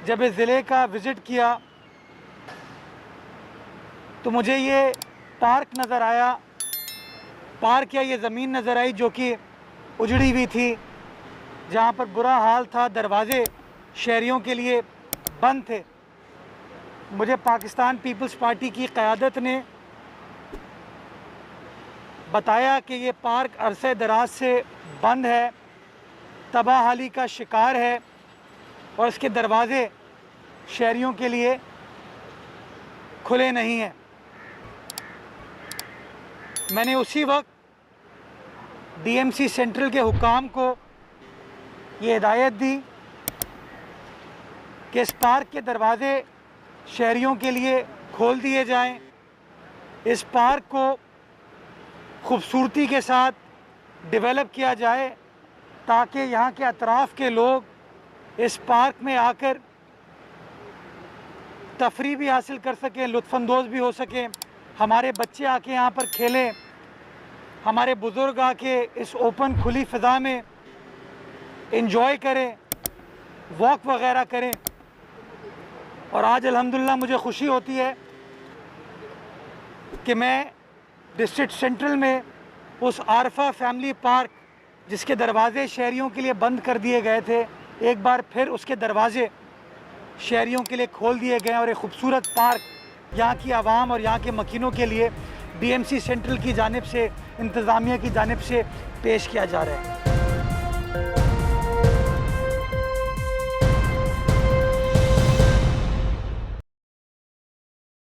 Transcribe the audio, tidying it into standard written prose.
जब इस ज़िले का विज़िट किया तो मुझे ये पार्क नज़र आया, पार्क या ये ज़मीन नज़र आई जो कि उजड़ी हुई थी, जहाँ पर बुरा हाल था, दरवाज़े शहरियों के लिए बंद थे। मुझे पाकिस्तान पीपल्स पार्टी की क़यादत ने बताया कि ये पार्क अरसे दराज से बंद है, तबाहाली का शिकार है और इसके दरवाज़े शहरियों के लिए खुले नहीं हैं। मैंने उसी वक्त डीएमसी सेंट्रल के हुकाम को ये हिदायत दी कि इस पार्क के दरवाज़े शहरियों के लिए खोल दिए जाएं, इस पार्क को खूबसूरती के साथ डेवलप किया जाए ताकि यहाँ के अतराफ़ के लोग इस पार्क में आकर तफरी भी हासिल कर सकें, लुत्फ़अंदोज़ भी हो सकें, हमारे बच्चे आके यहाँ पर खेलें, हमारे बुज़ुर्ग आके इस ओपन खुली फ़िज़ा में इंजॉय करें, वॉक वग़ैरह करें। और आज अल्हम्दुलिल्लाह मुझे खुशी होती है कि मैं डिस्ट्रिक्ट सेंट्रल में उस आरफा फैमिली पार्क जिसके दरवाज़े शहरियों के लिए बंद कर दिए गए थे, एक बार फिर उसके दरवाज़े शहरियों के लिए खोल दिए गए और एक खूबसूरत पार्क यहाँ की आवाम और यहाँ के मकीनों के लिए डीएमसी सेंट्रल की जानिब से, इंतज़ामिया की जानिब से पेश किया जा रहा है।